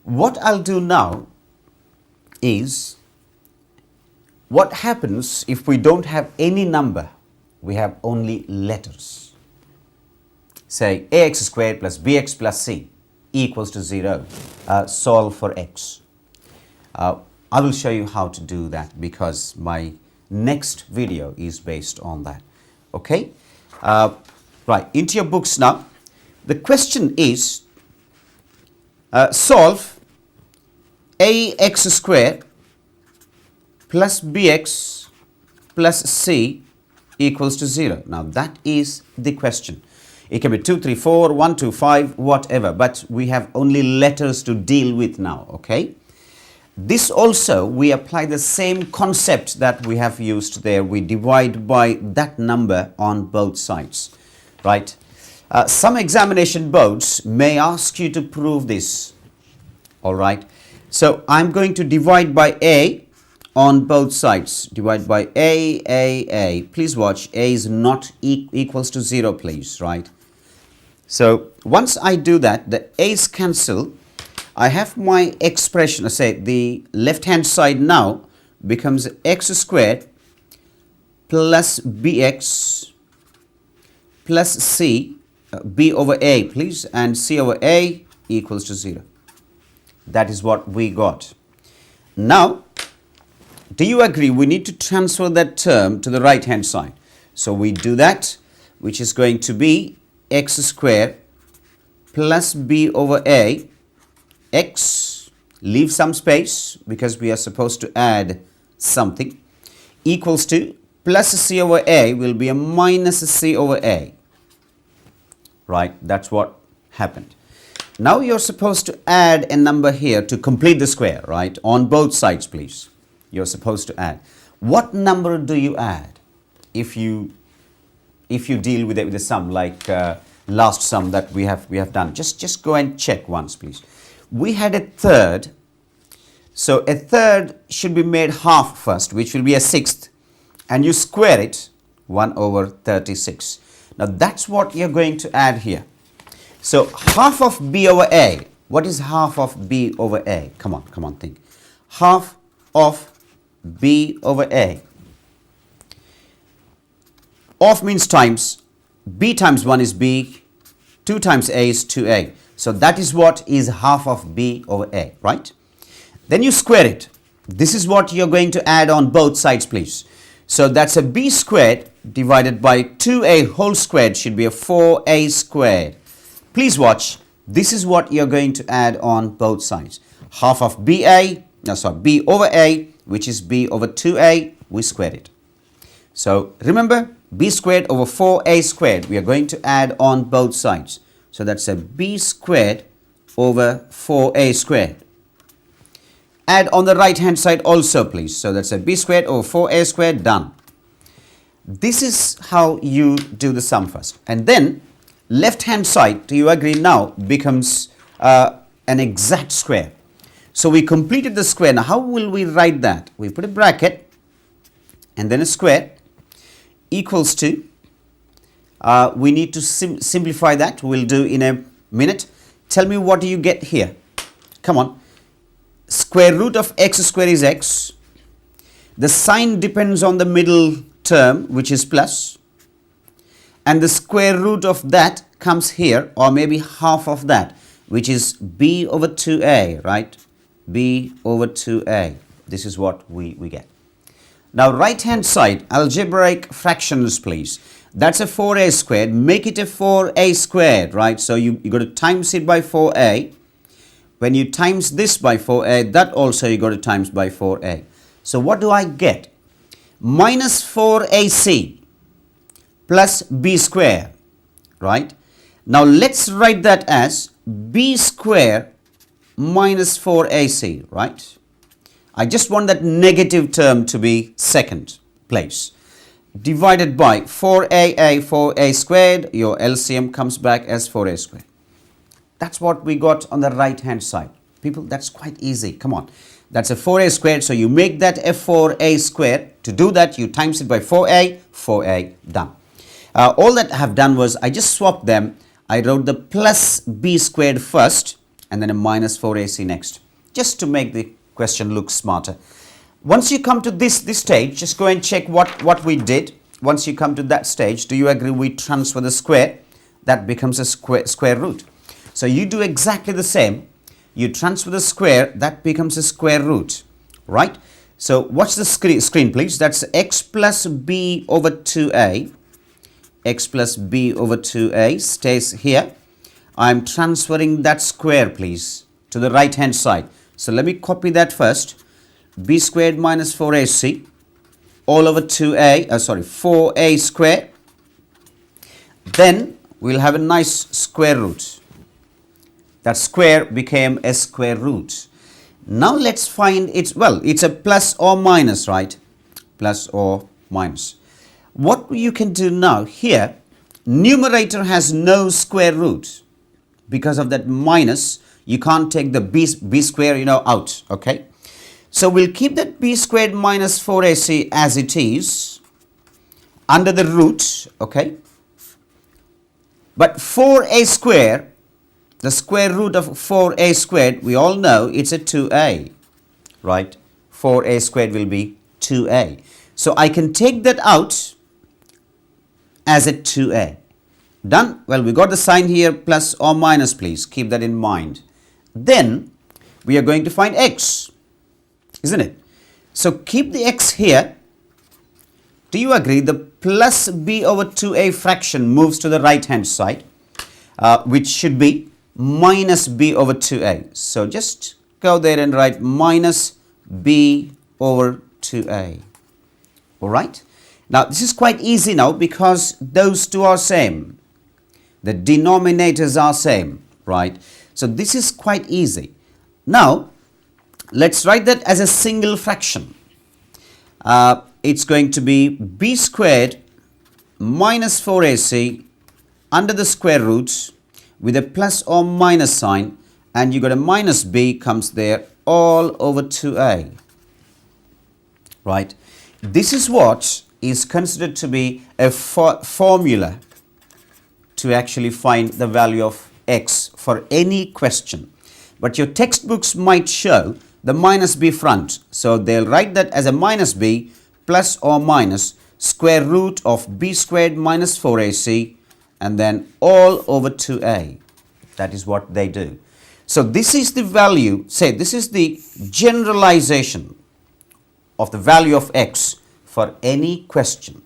What I'll do now is, what happens if we don't have any number, we have only letters. Say ax squared plus bx plus c equals to 0. Solve for x. I will show you how to do that because my next video is based on that. Okay? Right, into your books now. The question is, solve ax squared plus bx plus c equals to 0. Now that is the question. It can be 2, 3, 4, 1, 2, 5, whatever, but we have only letters to deal with now, okay? This also, we apply the same concept that we have used there. We divide by that number on both sides, right? Some examination boards may ask you to prove this, all right? So I'm going to divide by a on both sides. Divide by a. Please watch, a is not equals to 0, please, right? So once I do that, the a's cancel. I have my expression, say the left hand side now becomes x squared plus bx plus c, b over a please, and c over a equals to 0. That is what we got. Now, do you agree we need to transfer that term to the right hand side? So we do that, which is going to be x squared plus b over a, x, leave some space because we are supposed to add something, equals to plus c over a will be a minus c over a. Right, that's what happened. Now you're supposed to add a number here to complete the square, right? On both sides, please. You're supposed to add. What number do you add if you deal with it with a sum like last sum that we have done? Just go and check once, please. We had a third, so a third should be made half first, which will be a sixth, and you square it, 1 over 36. Now that's what you're going to add here. So half of b over a, what is half of b over a? Come on, think. Half of b over a. Of means times, b times 1 is b, 2 times a is 2a. So that is what is half of b over a, right? Then you square it. This is what you're going to add on both sides, please. So that's a b squared divided by 2a whole squared should be a 4a squared. Please watch. This is what you're going to add on both sides. Half of b over a, which is b over 2a, we square it. So remember, b squared over 4a squared, we are going to add on both sides. So that's a b squared over 4a squared. Add on the right hand side also, please. So that's a b squared over 4a squared, done. This is how you do the sum first. And then left hand side, do you agree now, becomes an exact square. So we completed the square. Now how will we write that? We put a bracket and then a square equals to, we need to simplify that. We'll do in a minute. Tell me, what do you get here? Come on. Square root of x squared is x. The sign depends on the middle term, which is plus. And the square root of that comes here, or maybe half of that, which is b over 2a, right? b over 2a. This is what we get. Now, right hand side, algebraic fractions, please. That's a 4a squared. Make it a 4a squared, right? So you got to times it by 4a. When you times this by 4a, that also you got to times by 4a. So what do I get? Minus 4ac plus b square, right? Now let's write that as b square minus 4ac, right? I just want that negative term to be second place. Divided by 4a squared, your LCM comes back as 4a squared. That's what we got on the right hand side. People, that's quite easy. Come on. That's a 4a squared. So you make that a 4a squared. To do that, you times it by 4a, done. All that I have done was I just swapped them. I wrote the plus b squared first and then a minus 4ac next, just to make the question look smarter. Once you come to this stage, just go and check what we did. Once you come to that stage, do you agree we transfer the square? That becomes a square root. So you do exactly the same. You transfer the square, that becomes a square root, right? So watch the screen please. That's x plus b over 2a. X plus b over 2a stays here. I'm transferring that square please to the right hand side. So let me copy that first. B squared minus 4ac all over 4a square. Then we'll have a nice square root. That square became a square root. Now let's find it's a plus or minus, right? Plus or minus. What you can do now here, numerator has no square root. Because of that minus, you can't take the b square, out, okay? So we'll keep that b squared minus 4ac as it is under the root, okay? But 4a square, the square root of 4a squared, we all know it's a 2a, right? 4a squared will be 2a. So I can take that out as a 2a. Done? Well, we got the sign here, plus or minus, please. Keep that in mind. Then we are going to find x, isn't it? So keep the x here. Do you agree the plus b over 2a fraction moves to the right hand side, which should be minus b over 2a. So just go there and write minus b over 2a. All right. Now this is quite easy now because those two are same. The denominators are same, right? So this is quite easy. Now let's write that as a single fraction. It's going to be b squared minus 4ac under the square root with a plus or minus sign, and you got a minus b comes there all over 2a, right? This is what is considered to be a formula to actually find the value of x for any question. But your textbooks might show the minus b front. So they'll write that as a minus b plus or minus square root of b squared minus 4ac and then all over 2a. That is what they do. So this is the value, this is the generalization of the value of x for any question.